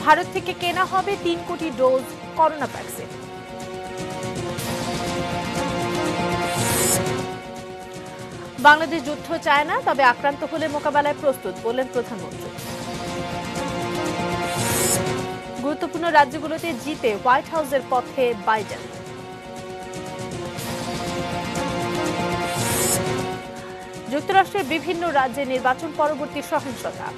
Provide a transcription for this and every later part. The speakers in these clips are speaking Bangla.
ভারত থেকে কেনা হবে 3 কোটি ডোজ করোনা ভ্যাকসিন। বাংলাদেশ যুদ্ধ চায় না, তবে আক্রান্ত হলে মোকাবেলায় প্রস্তুত বললেন প্রধানমন্ত্রী। গুরুত্বপূর্ণ রাজ্যগুলোতে জিতে হোয়াইট হাউসের পথে বাইডেন। যুক্তরাষ্ট্রের বিভিন্ন রাজ্যে নির্বাচন পরবর্তী সহিংসতা।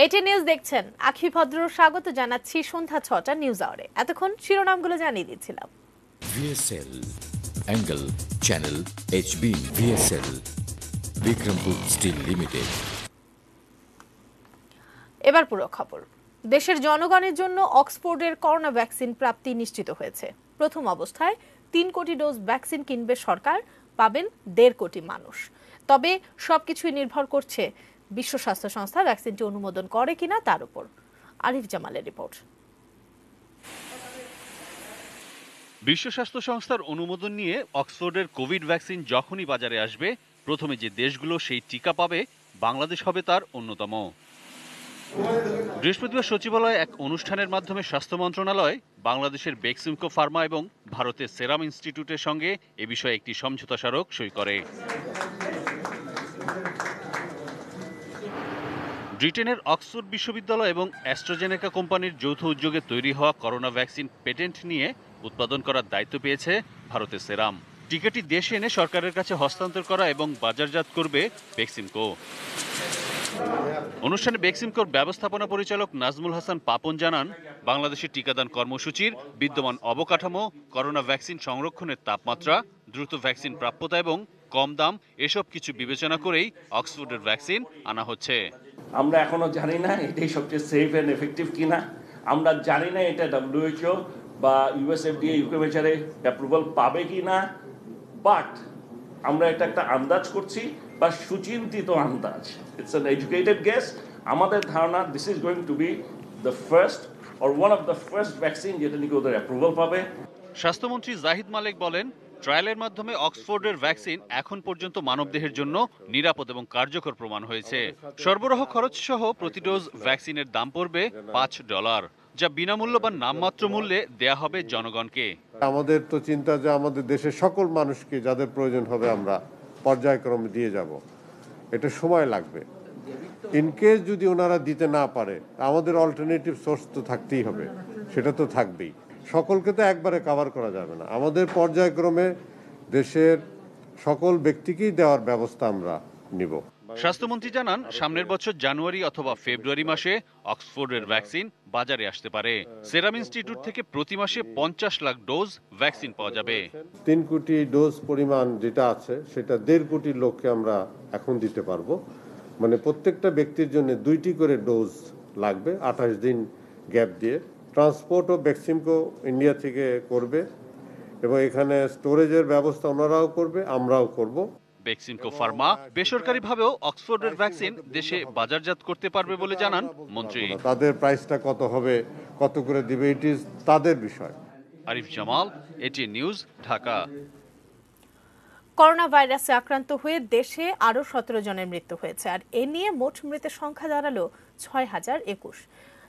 এটি নিউজ দেখছেন, আখি ভদ্র স্বাগত জানাচ্ছি সন্ধ্যা ৬টা নিউজ আওয়ারে। এতক্ষণ শিরোনামগুলো জানিয়ে দিচ্ছিলাম। VSL angle channel HB VSL Bikrampur steel limited. এবার পুরো খবর। দেশের জনগণের জন্য অক্সফোর্ডের করোনা ভ্যাকসিন প্রাপ্তি নিশ্চিত হয়েছে। প্রথম অবস্থায় 3 কোটি ডোজ ভ্যাকসিন কিনবে সরকার, পাবেন 1.5 কোটি মানুষ। তবে সবকিছুই নির্ভর করছে বিশ্ব স্বাস্থ্য সংস্থা ভ্যাকসিনটি অনুমোদন করে কিনা তার উপর। আরিফ জামালের রিপোর্ট। বিশ্ব স্বাস্থ্য সংস্থার অনুমোদন নিয়ে অক্সফোর্ডের কোভিড ভ্যাকসিন যখনই বাজারে আসবে, প্রথমে যে দেশগুলো সেই টিকা পাবে, বাংলাদেশ হবে তার অন্যতম। বৃহস্পতিবার সচিবালয়ে এক অনুষ্ঠানের মাধ্যমে স্বাস্থ্য মন্ত্রণালয় বাংলাদেশের বেক্সিমকো ফার্মা এবং ভারতের সেরাম ইনস্টিটিউটের সঙ্গে এ বিষয়ে একটি সমঝোতা স্মারক সই করে। ব্রিটেনের অক্সফোর্ড বিশ্ববিদ্যালয় এবং অ্যাস্ট্রাজেনেকা কোম্পানির যৌথ উদ্যোগে তৈরি হওয়া করোনা ভ্যাকসিন পেটেন্ট নিয়ে উৎপাদন করার দায়িত্ব পেয়েছে ভারতের সেরাম। টিকাটি দেশে এনে সরকারের কাছে হস্তান্তর করা এবং বাজারজাত করবে বেক্সিমকো। অনুষ্ঠানে বেক্সিমকোর ব্যবস্থাপনা পরিচালক নাজমুল হাসান পাপন জানান, বাংলাদেশের টিকাদান কর্মসূচির বিদ্যমান অবকাঠামো, করোনা ভ্যাকসিন সংরক্ষণের তাপমাত্রা, দ্রুত ভ্যাকসিন প্রাপ্যতা এবং কম দাম এসব কিছু বিবেচনা করেই অক্সফোর্ডের ভ্যাকসিন আনা হচ্ছে। আমরা এখনো জানি না এটাই সবচেয়ে সেফ এন্ড এফেক্টিভ কিনা। আমরা জানি না এটা WHO বা USFDA ইউকেমেচারে অ্যাপ্রুভাল পাবে কিনা, বাট আমরা এটা একটা আন্দাজ করছি বা সুচিন্তিত আন্দাজ। It's an educated guess. আমাদের ধারণা this is going to B the first or one of the first vaccine যেটা নাকি ওদের অ্যাপ্রুভাল পাবে। স্বাস্থ্যমন্ত্রী জাহিদ মালেক বলেন, ট্রায়ালের মাধ্যমে অক্সফোর্ডের ভ্যাকসিন এখন পর্যন্ত মানবদেহের জন্য নিরাপদ এবং কার্যকর প্রমাণ হয়েছে। সরবরাহ খরচ সহ প্রতি ডোজ ভ্যাকসিনের দাম পড়বে $5, যা বিনামূল্য বা নামমাত্র মূল্যে দেয়া হবে জনগণকে। আমাদের তো চিন্তা যে আমাদের দেশের সকল মানুষকে যাদের প্রয়োজন হবে আমরা পর্যায়ক্রমে দিয়ে যাব। এটা সময় লাগবে। ইনকেস যদি ওনারা দিতে না পারে, আমাদের অল্টারনেটিভ সোর্স তো থাকতেই হবে, সেটা তো থাকবেই। সকলকে তো একবারে কভার করা যাবে না, আমাদের পর্যায়ক্রমে দেশের সকল ব্যক্তিকেই দেওয়ার ব্যবস্থা আমরা নিব। স্বাস্থ্যমন্ত্রী জানান, সামনের বছর জানুয়ারি অথবা ফেব্রুয়ারি মাসে অক্সফোর্ডের ভ্যাকসিন বাজারে আসতে পারে। সেরাম ইনস্টিটিউট থেকে প্রতি মাসে 50 লাখ ডোজ ভ্যাকসিন পাওয়া যাবে। 3 কোটি ডোজ পরিমাণ যেটা আছে সেটা 1.5 কোটি লোককে আমরা এখন দিতে পারবো। মানে প্রত্যেকটা ব্যক্তির জন্য 2টি করে ডোজ লাগবে 28 দিন গ্যাপ দিয়ে। ট্রান্সপোর্ট ও বেক্সিমকো ইন্ডিয়া থেকে করবে এবং এখানে স্টোরেজের ব্যবস্থা ওনারাও করবে, আমরাও করব। বেক্সিমকো ফার্মা বেসরকারিভাবেও অক্সফোর্ডের ভ্যাকসিন দেশে বাজারজাত করতে পারবে বলে জানান মন্ত্রী। তাদের প্রাইসটা কত হবে, কত করে দিবে, ইট ইজ তাদের বিষয়। Arif Jamal, ATN news, Dhaka. Corona ভাইরাসে আক্রান্ত হয়ে দেশে আরও 17 জনের মৃত্যু হয়েছে, আর এ নিয়ে মোট মৃতের সংখ্যা দাঁড়ালো 6021।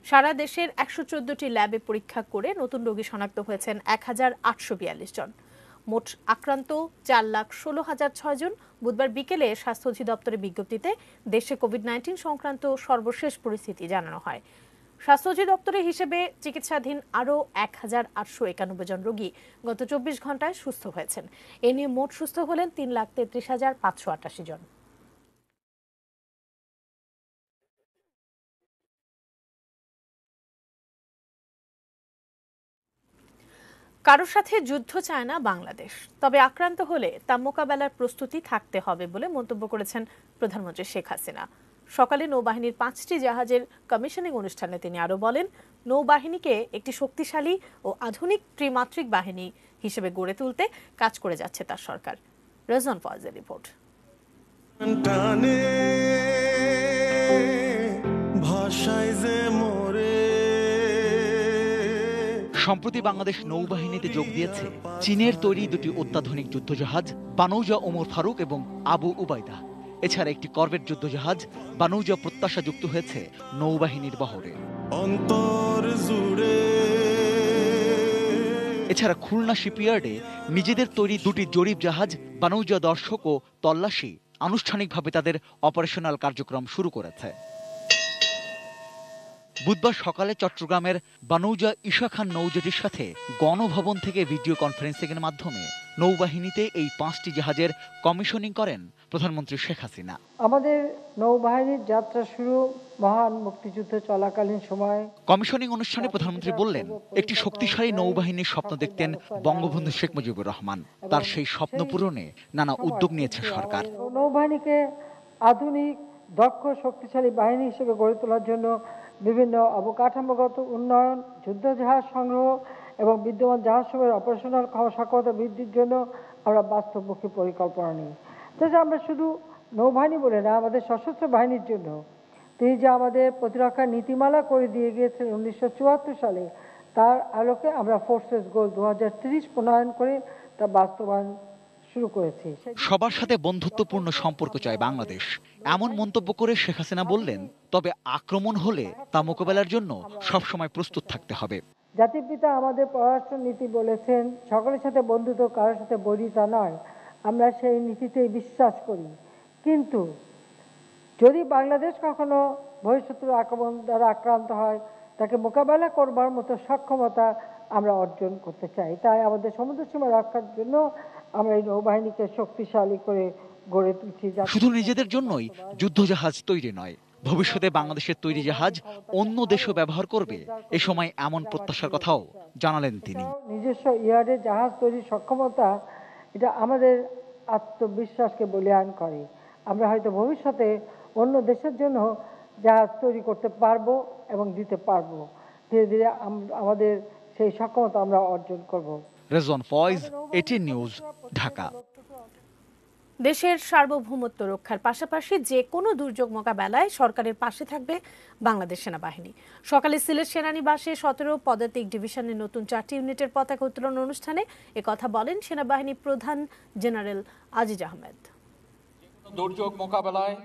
সারা দেশের 114টি ল্যাবে পরীক্ষা করে নতুন রোগী শনাক্ত হয়েছেন 1842 জন। মোট আক্রান্ত 4,16,006 জন। বুধবার বিকেলে স্বাস্থ্য অধিদপ্তরের বিজ্ঞপ্তিতে দেশে কোভিড-19 সংক্রান্ত সর্বশেষ পরিস্থিতি জানানো হয়। স্বাস্থ্য অধিদপ্তরের হিসেবে চিকিৎসাধীন আরও 1891 জন রোগী গত 24 ঘন্টায় সুস্থ হয়েছেন। এ নিয়ে মোট সুস্থ হলেন 3,33,588 জন। কারোর সাথে যুদ্ধ চায় না বাংলাদেশ, তবে আক্রান্ত হলে তা মোকাবেলার প্রস্তুতি থাকতে হবে বলে মন্তব্য করেছেন প্রধানমন্ত্রী শেখ হাসিনা। সকালে নৌবাহিনীর 5টি জাহাজের কমিশনিং অনুষ্ঠানে তিনি আরও বলেন, নৌবাহিনীকে একটি শক্তিশালী ও আধুনিক ত্রিমাত্রিক বাহিনী হিসেবে গড়ে তুলতে কাজ করে যাচ্ছে তার সরকার। রেজওয়ান ফয়েজের রিপোর্ট। সম্প্রতি বাংলাদেশ নৌবাহিনীতে যোগ দিয়েছে চীনের তৈরি দুটি অত্যাধুনিক যুদ্ধজাহাজ বানৌজা ওমর ফারুক এবং আবু উবাইদা। এছাড়া একটি করভেট যুদ্ধজাহাজ বানৌজা প্রত্যাশা যুক্ত হয়েছে নৌবাহিনীর বহরে। এছাড়া খুলনা শিপইয়ার্ডে নিজেদের তৈরি দুটি জরিপ জাহাজ বানৌজা দর্শক ও তল্লাশি আনুষ্ঠানিকভাবে তাদের অপারেশনাল কার্যক্রম শুরু করেছে। বুধবার সকালে চট্টগ্রামের বানৌজা ঈশা খান নৌজেটির সাথে গণভবন থেকে ভিডিও কনফারেন্সিংয়ের মাধ্যমে নৌবাহিনীতে এই 5টি জাহাজের কমিশনিং করেন প্রধানমন্ত্রী শেখ হাসিনা। আমাদের নৌবাহিনীর যাত্রা শুরু মহান মুক্তিযুদ্ধ চলাকালীন সময়। কমিশনিং অনুষ্ঠানে প্রধানমন্ত্রী বললেন, একটি শক্তিশালী নৌবাহিনীর স্বপ্ন দেখতেন বঙ্গবন্ধু শেখ মুজিবুর রহমান। তার সেই স্বপ্ন পূরণে নানা উদ্যোগ নিয়েছে সরকার। নৌবাহিনীকে আধুনিক, দক্ষ, শক্তিশালী বাহিনী হিসেবে গড়ে তোলার জন্য বিভিন্ন অবকাঠামোগত উন্নয়ন, যুদ্ধজাহাজ সংগ্রহ এবং বিদ্যমান জাহাজসমূহের অপারেশনাল সক্ষমতা বৃদ্ধির জন্য আমরা বাস্তবমুখী পরিকল্পনা নিই। তাছাড়া আমরা শুধু নৌবাহিনী বলে না, আমাদের সশস্ত্র বাহিনীর জন্য তিনি যে আমাদের প্রতিরক্ষা নীতিমালা করে দিয়ে গিয়েছেন 1974 সালে, তার আলোকে আমরা ফোর্সেস গোল 2030 প্রণয়ন করে তা বাস্তবায়ন শুরু করেছি। সবার সাথে বন্ধুত্বপূর্ণ সম্পর্ক চায় বাংলাদেশ, এমন মন্তব্য করে শেখ হাসিনা বললেন, তবে আক্রমণ হলে তা মোকাবেলার জন্য সবসময় প্রস্তুত থাকতে হবে। জাতির পিতা আমাদের পররাষ্ট্র নীতি বলেছেন, সকলের সাথে বন্ধুত্ব, কারোর সাথে বৈরিতা নয়। আমরা সেই নীতিতেই বিশ্বাস করি। কিন্তু যদি বাংলাদেশ কখনো বহিঃশত্রুর আক্রমণ দ্বারা আক্রান্ত হয়, তাকে মোকাবেলা করবার মতো সক্ষমতা আমরা অর্জন করতে চাই। তাই আমাদের সমুদ্র সীমা রক্ষার জন্য আমরা এই নৌবাহিনীকে শক্তিশালী করে গড়ে তুলছি। শুধু নিজেদের জন্যই যুদ্ধজাহাজ তৈরি নয়, ভবিষ্যতে বাংলাদেশের তৈরি জাহাজ অন্য দেশও ব্যবহার করবে। এ সময় এমন প্রত্যাশার কথাও জানালেন তিনি। নিজস্ব ইয়ার্ডে জাহাজ তৈরির সক্ষমতা, এটা আমাদের আত্মবিশ্বাসকে বলীয়ান করে। আমরা হয়তো ভবিষ্যতে অন্য দেশের জন্য জাহাজ তৈরি করতে পারবো এবং দিতে পারবো। ধীরে ধীরে আমাদের সেই সক্ষমতা আমরা অর্জন করব। Rezwan Faiz, ATN news, Dhaka. দেশের সার্বভৌমত্ব রক্ষার পাশাপাশি যে কোনো দুর্যোগ মোকাবেলায় সরকারের পাশে থাকবে বাংলাদেশ সেনাবাহিনী। সকালে সিলেট সেনানিবাসে 17 পদাতিক ডিভিশনের নতুন 4টি ইউনিটের পতাকা উত্তোলন অনুষ্ঠানে একথা বলেন সেনাবাহিনী প্রধান জেনারেল আজিজ আহমেদ। দুর্যোগ মোকাবেলায়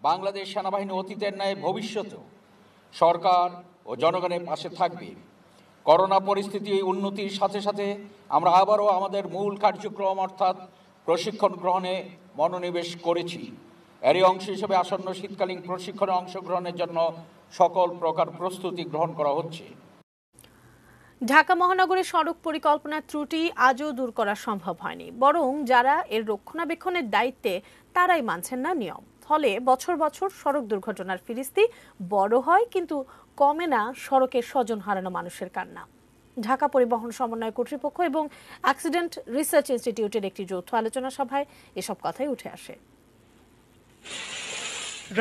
বাংলাদেশ সেনাবাহিনী অতীতের ন্যায় ভবিষ্যতেও সরকার ও জনগণের পাশে থাকবে। করোনা পরিস্থিতি উন্নতির সাথে সাথে আমরা আবারও আমাদের মূল কার্যক্রম অর্থাৎ প্রশিক্ষণ গ্রহণে মনোনিবেশ করেছি। এরই অংশ হিসেবে আসন্ন শীতকালীন প্রশিক্ষণে অংশগ্রহণের জন্য সকল প্রকার প্রস্তুতি গ্রহণ করা হচ্ছে। ঢাকা মহানগরের সড়ক পরিকল্পনার ত্রুটি আজও দূর করা সম্ভব হয়নি, বরং যারা এর রক্ষণাবেক্ষণের দায়িত্বে তারাই মানছেন না নিয়ম। ফলে বছর বছর সড়ক দুর্ঘটনার ফিরিস্তি বড় হয়, কিন্তু কমে না সড়কের স্বজন হারানো মানুষের কান্না। ঢাকা পরিবহন সমন্বয় কর্তৃপক্ষ এবং অ্যাক্সিডেন্ট রিসার্চ ইনস্টিটিউটের একটি যৌথ আলোচনা সভায় এসব কথাই উঠে আসে।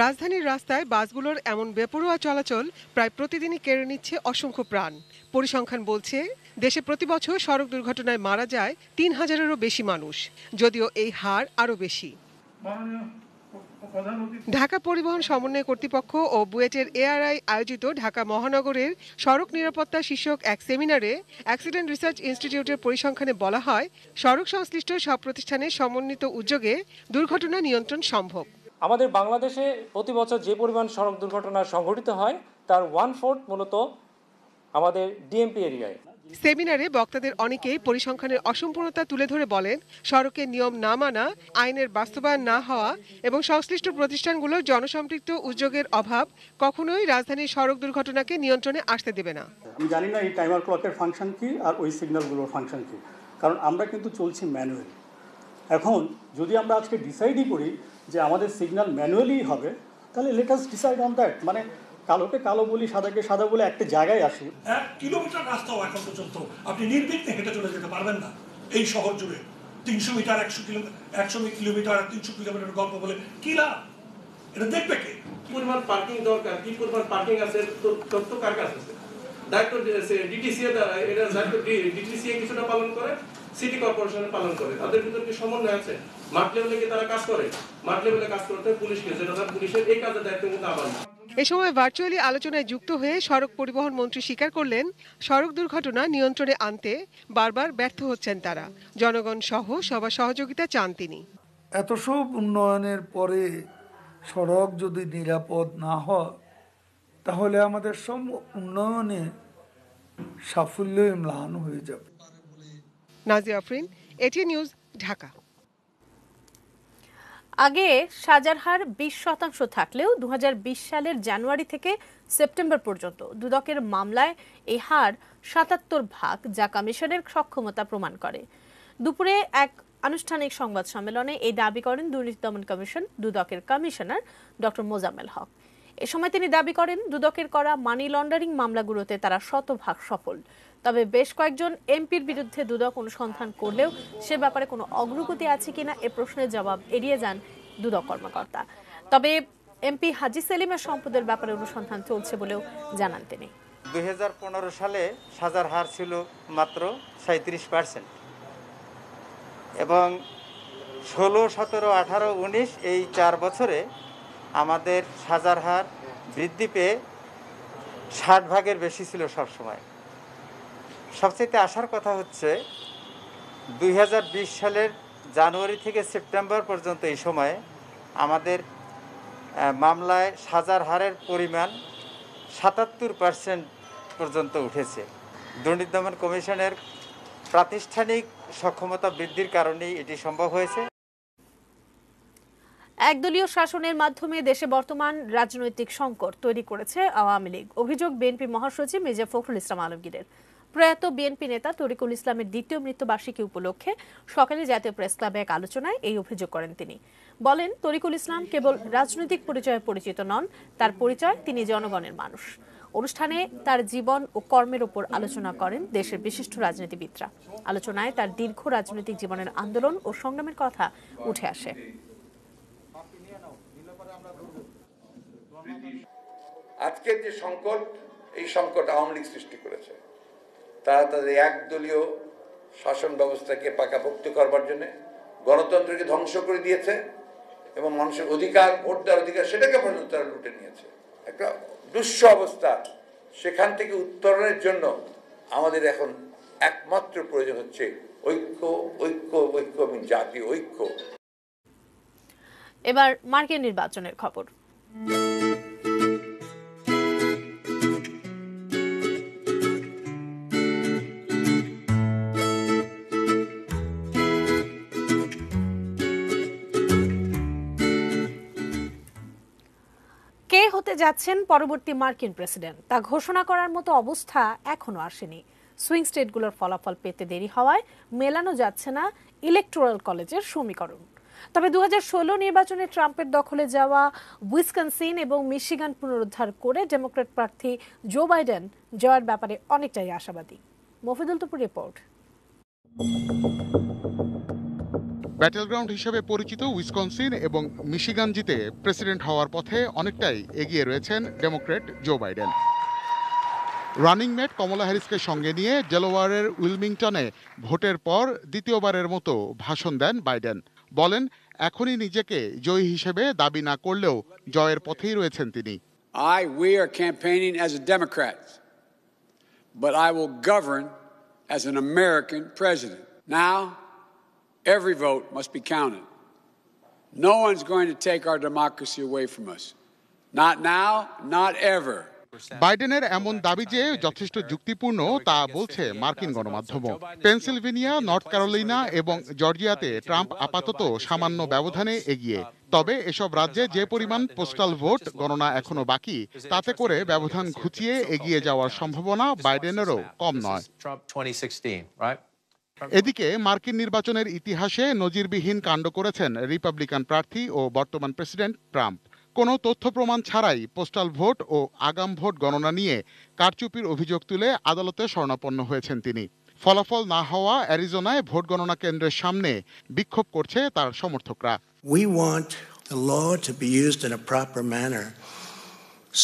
রাজধানীর রাস্তায় বাসগুলোর এমন বেপরোয়া চলাচল প্রায় প্রতিদিনই কেড়ে নিচ্ছে অসংখ্য প্রাণ। পরিসংখ্যান বলছে, দেশে প্রতি বছর সড়ক দুর্ঘটনায় মারা যায় 3000-এরও বেশি মানুষ, যদিও এই হার আরও বেশি। ঢাকা পরিবহন সমন্বয় কর্তৃপক্ষ ও বুয়েটের এআরআই আয়োজিত ঢাকা মহানগরের সড়ক নিরাপত্তা শীর্ষক এক সেমিনারে অ্যাক্সিডেন্ট রিসার্চ ইনস্টিটিউটের পরিসংখ্যানে বলা হয়, সড়ক সংশ্লিষ্ট সব প্রতিষ্ঠানের সমন্বিত উদ্যোগে দুর্ঘটনা নিয়ন্ত্রণ সম্ভব। আমাদের বাংলাদেশে প্রতি বছর যে পরিমাণ সড়ক দুর্ঘটনা সংঘটিত হয় তার 1/4 মূলত আমাদের ডিএমপি এরিয়ায়। সেমিনারে বক্তাদের অনেকেই পরিসংখ্যানের অসম্পূর্ণতা তুলে ধরে বলেন, সড়কের নিয়ম না মানা, আইনের বাস্তবায়ন না হওয়া এবং সংশ্লিষ্ট প্রতিষ্ঠানগুলোর জনসম্পৃক্ত উদ্যোগের অভাব কখনোই রাজধানীর সড়ক দুর্ঘটনাকে নিয়ন্ত্রণে আসতে দেবে না। আমি জানি না এই টাইমার ক্লকের ফাংশন কি আর ওই সিগন্যালগুলোর ফাংশন কি, কারণ আমরা কিন্তু চলছি ম্যানুয়ালি। এখন যদি আমরা আজকে ডিসাইডই করি যে আমাদের সিগন্যাল ম্যানুয়ালি হবে, তাহলে let us decide on that. মানে কালোকে কালো বলি, সাদাকে সাদা বলে একটা জায়গায় আসি। 1 কিলোমিটার রাস্তাও এখন পর্যন্ত আপনি নির্বিঘ্নে হেঁটে চলে যেতে পারবেন না এই শহর জুড়ে। 300 মিটার 100 কিলোমিটার 300 কিলোমিটার গল্প বলে কি লাভ? এটা দেখবে কে? কি পরিমাণ পার্কিং দরকার, কি পরিমাণ পার্কিং আছে, তথ্য কার কাছে আছে? দায়িত্ব ডিটিসি, এটা দায়িত্ব ডিটিসি কিছুটা পালন করে, সিটি কর্পোরেশনে পালন করে, তাদের ভিতরে কি সমন্বয় আছে? মাঠ লেভেলে কি তারা কাজ করে? মাঠ লেভেলে কাজ করতে পুলিশকে, যেটা পুলিশের এই কাজের দায়িত্ব কিন্তু আমার না। এ সময় ভার্চুয়ালি আলোচনায় যুক্ত হয়ে সড়ক পরিবহন মন্ত্রী স্বীকার করলেন, সড়ক দুর্ঘটনা নিয়ন্ত্রণে আনতে বারবার ব্যর্থ হচ্ছেন তারা। জনগণ সহ সবার সহযোগিতা চান তিনি। এত সব উন্নয়নের পরে সড়ক যদি নিরাপদ না হয়, তাহলে আমাদের সব উন্নয়নে সাফল্য ম্লান হয়ে যাবে। Nazia Afrin, ATN news, Dhaka. আগে সাজার হার 20% থাকলেও 2020 সালের জানুয়ারি থেকে সেপ্টেম্বর পর্যন্ত দুদকের মামলায় এই হার 77%, যা কমিশনের সক্ষমতা প্রমাণ করে। দুপুরে এক আনুষ্ঠানিক সংবাদ সম্মেলনে এই দাবি করেন দুর্নীতি দমন কমিশন দুদকের কমিশনার ডক্টর মোজাম্মেল হক। এ সময় তিনি দাবি করেন, দুদকের করা মানি লন্ডারিং মামলাগুলোতে তারা 100% সফল। তবে বেশ কয়েকজন এমপির বিরুদ্ধে দুদক অনুসন্ধান করলেও সে ব্যাপারে কোনো অগ্রগতি আছে কিনা এ প্রশ্নের জবাব এড়িয়ে যান দুদক কর্মকর্তা। তবে এমপি হাজি সেলিমের সম্পদের ব্যাপারে অনুসন্ধান চলছে বলেও জানান তিনি। 2015 সালে সাজার হার ছিল মাত্র 37%, এবং 16, 17, 18, 19 এই 4 বছরে আমাদের সাজার হার বৃদ্ধি পেয়ে 60% বেশি ছিল সবসময়। সবচেয়ে আসার কথা হচ্ছে 2020 সালের জানুয়ারি থেকে সেপ্টেম্বর পর্যন্ত এই সময়ে আমাদের মামলায় সাজার হারের পরিমাণ 77% পর্যন্ত উঠেছে। দুর্নীতি দমন কমিশনের প্রাতিষ্ঠানিক সক্ষমতা বৃদ্ধির কারণেই এটি সম্ভব হয়েছে। একদলীয় শাসনের মাধ্যমে দেশে বর্তমান রাজনৈতিক সংকট তৈরি করেছে আওয়ামী লীগ। অভিযোগ বিএনপি মহাসচিব মির্জা ফখরুল ইসলাম আলমগীরের। প্রয়াত বিএনপি নেতা তরিকুল ইসলামের দ্বিতীয় মৃত্যুবার্ষিকী উপলক্ষে সকালে জাতীয় প্রেস ক্লাবে এক আলোচনায় এই অভিযোগ করেন তিনি। বলেন, তরিকুল ইসলাম কেবল রাজনৈতিক পরিচয়ে পরিচিত নন, তার পরিচয় তিনি জনগণের মানুষ। অনুষ্ঠানে তার জীবন ও কর্মের উপর আলোচনা করেন দেশের বিশিষ্ট রাজনীতিবিদরা। আলোচনায় তার দীর্ঘ রাজনৈতিক জীবনের আন্দোলন ও সংগ্রামের কথা উঠে আসে। আজকের যে সংকট, এই সংকট আওয়ামী লীগ সৃষ্টি করেছে। তারা তাদের একদলীয় শাসন ব্যবস্থাকে পাকাপোক্ত করবার জন্য গণতন্ত্রকে ধ্বংস করে দিয়েছে এবং মানুষের অধিকার, ভোট দেওয়ার অধিকার, সেটাকে পর্যন্ত তারা লুটে নিয়েছে। একটা দুঃস্ব অবস্থা। সেখান থেকে উত্তরণের জন্য আমাদের এখন একমাত্র প্রয়োজন হচ্ছে ঐক্য, ঐক্য, ঐক্য এবং জাতীয় ঐক্য। এবার মার্কিন নির্বাচনের খবর। কে হতে যাচ্ছেন পরবর্তী মার্কিন প্রেসিডেন্ট তা ঘোষণা করার মতো অবস্থা এখনো আসেনি। সুইং স্টেটগুলোর ফলাফল পেতে দেরি হওয়ায় মেলানো যাচ্ছে না ইলেকটোরাল কলেজের সমীকরণ। তবে 2016 নির্বাচনে ট্রাম্পের দখলে যাওয়া উইসকনসিন এবং মিশিগান পুনরুদ্ধার করে ডেমোক্র্যাট প্রার্থী জো বাইডেন জয়ের ব্যাপারে অনেকটাই আশাবাদী। মফিদুল তুপুর রিপোর্ট। ব্যাটেলগ্রাউন্ড হিসেবে পরিচিত উইসকনসিন এবং মিশিগান জিতে প্রেসিডেন্ট হওয়ার পথে অনেকটাই এগিয়ে রয়েছেন Democrat Joe Biden. Running mate Kamala হ্যারিসকে সঙ্গে নিয়ে ডেলাওয়্যারের উইলমিংটনে ভোটের পর দ্বিতীয়বারের মতো ভাষণ দেন বাইডেন। বলেন, এখনই নিজেকে জয়ী হিসেবে দাবি না করলেও জয়ের পথেই রয়েছেন তিনি। We are campaigning as a Democrat, but I will govern as an American president. Now, every vote must be counted. No one's going to take our democracy away from us. Not now, not ever. বাইডেনের এমন দাবি যে যথেষ্ট যুক্তিপূর্ণ তা বলছে মার্কিন গণমাধ্যম। পেনসিলভেনিয়া, নর্থ ক্যারোলিনা এবং জর্জিয়াতে ট্রাম্প আপাতত সামান্য ব্যবধানে এগিয়ে। তবে এসব রাজ্যে যে পরিমাণ পোস্টাল ভোট গণনা এখনো বাকি, তাতে করে ব্যবধান ঘুচিয়ে এগিয়ে যাওয়ার সম্ভাবনা বাইডেনেরও কম নয়। এদিকে মার্কিন নির্বাচনের ইতিহাসে নজিরবিহীন কাণ্ড করেছেন রিপাবলিকান প্রার্থী ও বর্তমান প্রেসিডেন্ট ট্রাম্প। কোনো তথ্য প্রমাণ ছাড়াই পোস্টাল ভোট ও আগাম ভোট গণনা নিয়ে কারচুপির অভিযোগ তুলে আদালতে শরণাপন্ন হয়েছেন তিনি। ফলাফল না হওয়া অ্যারিজোনায় ভোট গণনা কেন্দ্রের সামনে বিক্ষোভ করছে তার সমর্থকরা। We want the law to be used in a proper manner.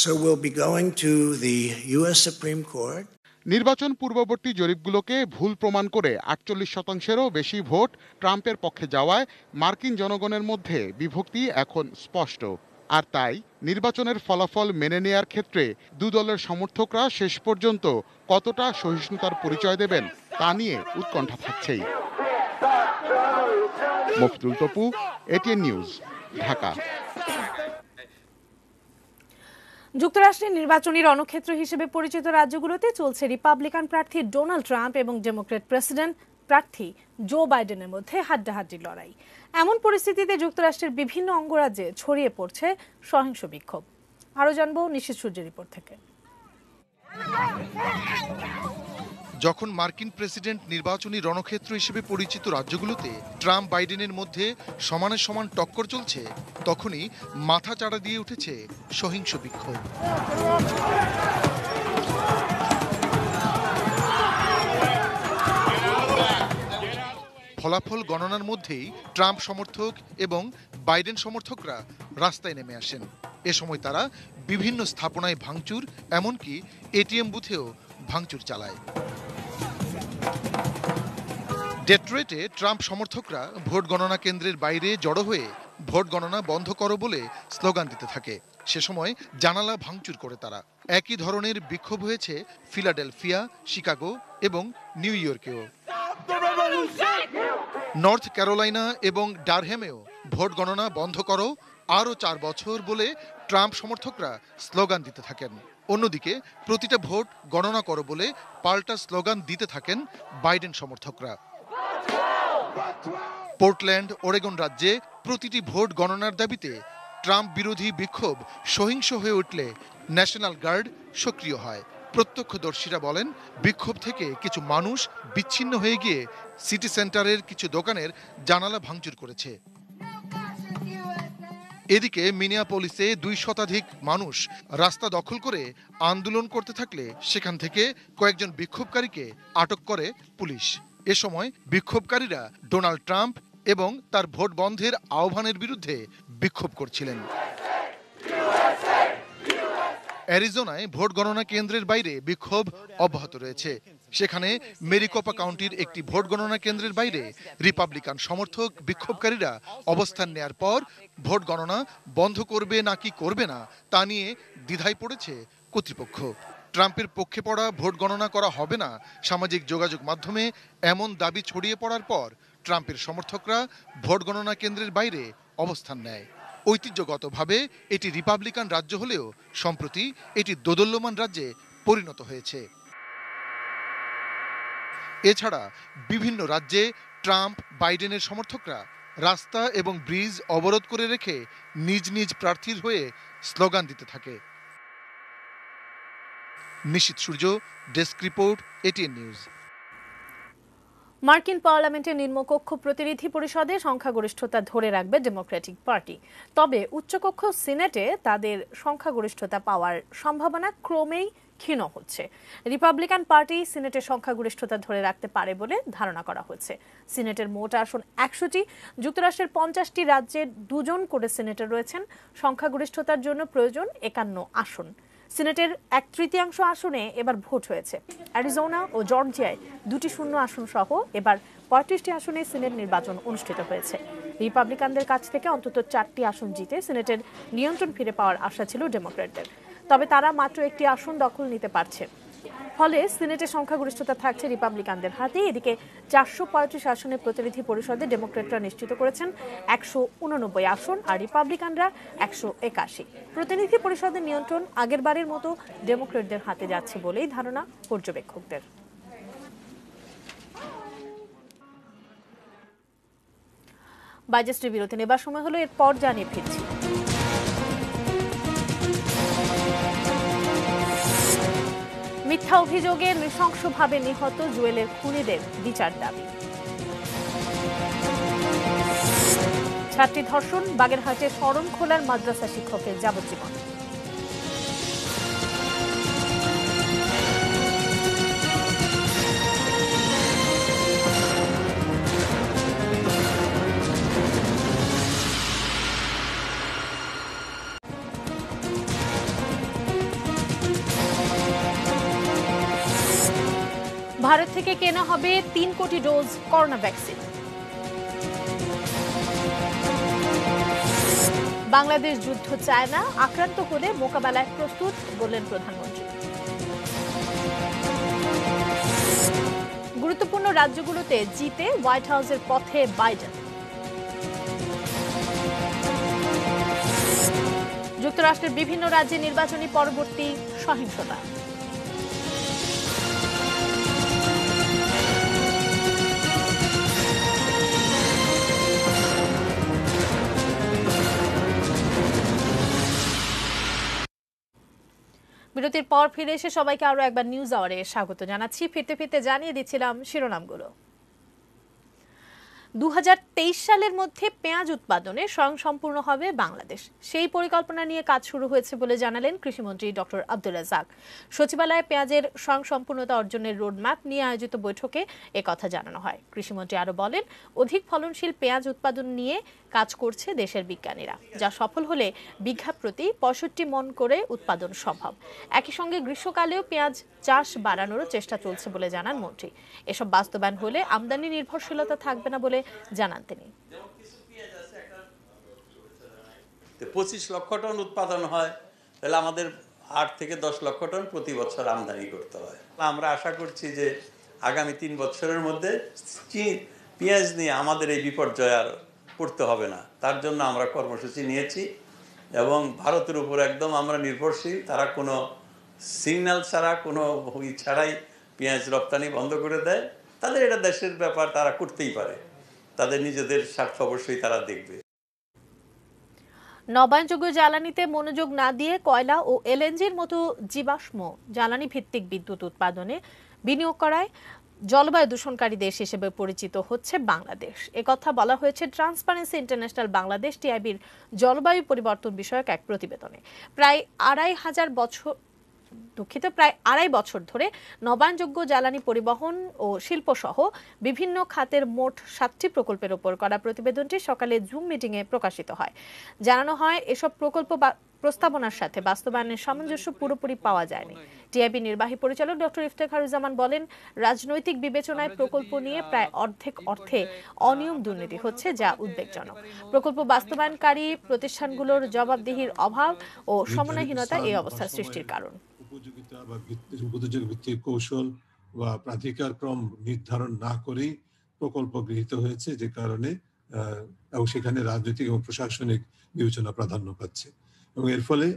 So we'll be going to the US Supreme Court. নির্বাচন পূর্ববর্তী জরিপগুলোকে ভুল প্রমাণ করে ৪৮%-এরও বেশি ভোট ট্রাম্পের পক্ষে যাওয়ায় মার্কিন জনগণের মধ্যে বিভক্তি এখন স্পষ্ট। আর তাই নির্বাচনের ফলাফল মেনে নেয়ার ক্ষেত্রে দু দলের সমর্থকরা শেষ পর্যন্ত কতটা সহিষ্ণুতার পরিচয় দেবেন তা নিয়ে উৎকণ্ঠা থাকছেই। Mofidul Topu, ATN news, Dhaka. যুক্তরাষ্ট্রের নির্বাচনী রণক্ষেত্র হিসেবে পরিচিত রাজ্যগুলোতে চলছে রিপাবলিকান প্রার্থী ডোনাল্ড ট্রাম্প এবং ডেমোক্র্যাট প্রেসিডেন্ট প্রার্থী জো বাইডেনের মধ্যে হাড্ডাহাড্ডি লড়াই। এমন পরিস্থিতিতে যুক্তরাষ্ট্রের বিভিন্ন অঙ্গরাজ্যে ছড়িয়ে পড়ছে সহিংস বিক্ষোভ। আরও জানবো নিশীথ সূর্যের রিপোর্ট থেকে। যখন মার্কিন প্রেসিডেন্ট নির্বাচনী রণক্ষেত্র হিসেবে পরিচিত রাজ্যগুলোতে ট্রাম্প বাইডেনের মধ্যে সমানে সমান টক্কর চলছে, তখনই মাথা চাড়া দিয়ে উঠেছে সহিংস বিক্ষোভ। ফলাফল গণনার মধ্যেই ট্রাম্প সমর্থক এবং বাইডেন সমর্থকরা রাস্তায় নেমে আসেন। এ সময় তারা বিভিন্ন স্থাপনায় ভাঙচুর, এমনকি এটিএম বুথেও ভাঙচুর চালায়। ডেট্রয়েটে ট্রাম্প সমর্থকরা ভোট গণনা কেন্দ্রের বাইরে জড়ো হয়ে ভোট গণনা বন্ধ করো বলে স্লোগান দিতে থাকে। সে সময় জানালা ভাঙচুর করে তারা। একই ধরনের বিক্ষোভ হয়েছে ফিলাডেলফিয়া, শিকাগো এবং নিউ ইয়র্কেও। নর্থ ক্যারোলাইনা এবং ডারহেমেও ভোট গণনা বন্ধ করো, আরও 4 বছর বলে ট্রাম্প সমর্থকরা স্লোগান দিতে থাকেন। অন্যদিকে প্রতিটা ভোট গণনা করো বলে পাল্টা স্লোগান দিতে থাকেন বাইডেন সমর্থকরা। পোর্টল্যান্ড, ওরেগন রাজ্যে প্রতিটি ভোট গণনার দাবিতে ট্রাম্প বিরোধী বিক্ষোভ সহিংস হয়ে উঠলে ন্যাশনাল গার্ড সক্রিয় হয়। প্রত্যক্ষদর্শীরা বলেন, বিক্ষোভ থেকে কিছু মানুষ বিচ্ছিন্ন হয়ে গিয়ে সিটি সেন্টারের কিছু দোকানের জানালা ভাঙচুর করেছে। এদিকে মিনিয়াপলিসে 2 শতাধিক মানুষ রাস্তা দখল করে আন্দোলন করতে থাকলে সেখান থেকে কয়েকজন বিক্ষোভকারীকে আটক করে পুলিশ। এ সময় বিক্ষোভকারীরা ডোনাল্ড ট্রাম্প এবং তার ভোট বন্ধের আহ্বানের বিরুদ্ধে বিক্ষোভ করছিলেন। অ্যারিজোনায় ভোট গণনা কেন্দ্রের বাইরে বিক্ষোভ অব্যাহত রয়েছে। সেখানে মেরিকোপা কাউন্টির একটি ভোট গণনা কেন্দ্রের বাইরে রিপাবলিকান সমর্থক বিক্ষোভকারীরা অবস্থান নেয়ার পর ভোট গণনা বন্ধ করবে নাকি করবে না তা নিয়ে দ্বিধায় পড়েছে কর্তৃপক্ষ। ট্রাম্পের পক্ষে পড়া ভোট গণনা করা হবে না সামাজিক যোগাযোগ মাধ্যমে এমন দাবি ছড়িয়ে পড়ার পর ট্রাম্পের সমর্থকরা ভোট গণনা কেন্দ্রের বাইরে অবস্থান নেয়। ঐতিহ্যগতভাবে এটি রিপাবলিকান রাজ্য হলেও সম্প্রতি এটি দোদুল্যমান রাজ্যে পরিণত হয়েছে। এছাড়া বিভিন্ন রাজ্যে ট্রাম্প বাইডেনের সমর্থকরা রাস্তা এবং ব্রিজ অবরোধ করে রেখে নিজ নিজ প্রার্থীর হয়ে স্লোগান দিতে থাকে। নিশীথ সূর্য, ডেস্ক রিপোর্ট, এটিএন নিউজ। মার্কিন পার্লামেন্টের নিম্নকক্ষ প্রতিনিধি পরিষদে সংখ্যাগরিষ্ঠতা ধরে রাখবে ডেমোক্রেটিক পার্টি। তবে উচ্চকক্ষ সিনেটে তাদের সংখ্যাগরিষ্ঠতা পাওয়ার সম্ভাবনা ক্রমেই ক্ষীণ হচ্ছে। রিপাবলিকান পার্টি সিনেটের সংখ্যাগরিষ্ঠতা ধরে রাখতে পারে বলে ধারণা করা হচ্ছে। সিনেটের মোট আসন 100টি। যুক্তরাষ্ট্রের 50টি রাজ্যে 2 জন করে সিনেটর রয়েছেন। সংখ্যাগরিষ্ঠতার জন্য প্রয়োজন 51 আসন। সিনেটের 1/3 আসনে এবার ভোট হয়েছে। অ্যারিজোনা ও জর্জিয়ায় 2টি শূন্য আসন সহ এবার 35টি আসনে সিনেট নির্বাচন অনুষ্ঠিত হয়েছে। রিপাবলিকানদের কাছ থেকে অন্তত 4টি আসন জিতে সিনেটের নিয়ন্ত্রণ ফিরে পাওয়ার আশা ছিল ডেমোক্র্যাটদের। তবে তারা মাত্র 1টি আসন দখল নিতে পারছে। ফলে সিনেটের সংখ্যাগরিষ্ঠতা থাকছে রিপাবলিকানদের হাতে। এদিকে 435 আসনের প্রতিনিধি পরিষদে ডেমোক্রেটরা নিশ্চিত করেছেন 189 আসন আর রিপাবলিকানরা 181। প্রতিনিধি পরিষদের নিয়ন্ত্রণ আগেরবারের মতো ডেমোক্রেটদের হাতে যাচ্ছে বলেই ধারণা পর্যবেক্ষকদের। বাইজেস্টের বিরতি নেবার সময় হলো, এরপর জানিয়ে ফিরছি। মিথ্যা অভিযোগে নৃশংসভাবে নিহত জুয়েলের খুনিদের বিচার দাবি। ছাত্রী ধর্ষণ, বাগেরহাটে শরণখোলার মাদ্রাসা শিক্ষকের যাবজ্জীবন। ভারত থেকে কেনা হবে 3 কোটি ডোজ করোনা ভ্যাকসিন। বাংলাদেশ যুদ্ধ চায় না, আক্রান্ত হলে মোকাবেলায় প্রস্তুত বললেন প্রধানমন্ত্রী। গুরুত্বপূর্ণ রাজ্যগুলোতে জিতে হোয়াইট হাউসের পথে বাইডেন। যুক্তরাষ্ট্রের বিভিন্ন রাজ্যে নির্বাচনী পরবর্তী সহিংসতা। বিরতির পর ফিরে এসে সবাইকে আরো একবার নিউজ আওয়ারে স্বাগত জানাচ্ছি। ফিরতে ফিরতে জানিয়ে দিচ্ছিলাম শিরোনামগুলো। 2023 সালের মধ্যে পেঁয়াজ উৎপাদনে স্বয়ংসম্পূর্ণ হবে বাংলাদেশ, সেই পরিকল্পনা নিয়ে কাজ শুরু হয়েছে বলে জানালেন কৃষিমন্ত্রী ডক্টর আব্দুর রাজ্জাক। সচিবালয়ে পেঁয়াজের স্বয়ংসম্পূর্ণতা অর্জনের রোডম্যাপ নিয়ে আয়োজিত বৈঠকে একথা জানানো হয়। কৃষিমন্ত্রী আরো বলেন, অধিক ফলনশীল পেঁয়াজ উৎপাদন নিয়ে কাজ করছে দেশের বিজ্ঞানীরা, যা সফল হলে বিঘা প্রতি 65 মণ করে উৎপাদন সম্ভব। একই সঙ্গে গ্রীষ্মকালেও পেঁয়াজ চাষ বাড়ানোরও চেষ্টা চলছে বলে জানান মন্ত্রী। এসব বাস্তবায়ন হলে আমদানি নির্ভরশীলতা থাকবে না বলে জানান তিনি। 25 লক্ষ টন উৎপাদন হয়, তাহলে আমাদের 8 থেকে 10 লক্ষ টন প্রতি বছর আমদানি করতে হয়। আমরা আশা করছি যে আগামী 3 বছরের মধ্যে পেঁয়াজ নিয়ে আমাদের এই বিপর্যয় আর পড়তে হবে না। তার জন্য আমরা কর্মসূচি নিয়েছি এবং ভারতের উপর একদম আমরা নির্ভরশীল। তারা কোনো সিগন্যাল ছাড়া, কোনো ছাড়াই পেঁয়াজ রপ্তানি বন্ধ করে দেয়। তাদের এটা দেশের ব্যাপার, তারা করতেই পারে, তাদের নিজেদের স্বার্থ অবশ্যই তারা দেখবে। নবায়নযোগ্য জ্বালানিতে মনোযোগ না দিয়ে কয়লা ও এলএনজির মতো জীবাশ্ম জ্বালানি ভিত্তিক বিদ্যুৎ উৎপাদনে বিনিয়োগ করায় জলবায়ু দূষণকারী দেশ হিসেবে পরিচিত হচ্ছে বাংলাদেশ। একথা বলা হয়েছে ট্রান্সপারেন্সি ইন্টারন্যাশনাল বাংলাদেশ টিআইবির জলবায়ু পরিবর্তন বিষয়ক এক প্রতিবেদনে। প্রায় আড়াই বছর ধরে নবায়নযোগ্য জ্বালানি পরিবহন ও শিল্প সহ বিভিন্ন খাতের মোট 7টি প্রকল্পের উপর করা প্রতিবেদনটি সকালে জুম মিটিংয়ে প্রকাশিত হয়। জানানো হয়, এসব প্রকল্প প্রস্তাবনার সাথে বাস্তবায়নের সামঞ্জস্য পুরোপুরি পাওয়া যায়নি। টিআইবি নির্বাহী পরিচালক ডক্টর ইফতেখারুজ্জামান বলেন, রাজনৈতিক বিবেচনায় প্রকল্প নিয়ে প্রায় অর্ধেক অর্থে অনিয়ম দুর্নীতি হচ্ছে, যা উদ্বেগজনক। প্রকল্প বাস্তবায়নকারী প্রতিষ্ঠানগুলোর জবাবদিহির অভাব ও সমন্বয়হীনতা এই অবস্থার সৃষ্টির কারণ। উপযোগিতা বা উপযোগ ভিত্তিক কৌশল বা প্রাধিকারক্রম নির্ধারণ না করেই প্রকল্প গৃহীত হয়েছে, যে কারণে এবং সেখানে রাজনৈতিক এবং প্রশাসনিক বিবেচনা প্রাধান্য পাচ্ছে এবং এর ফলে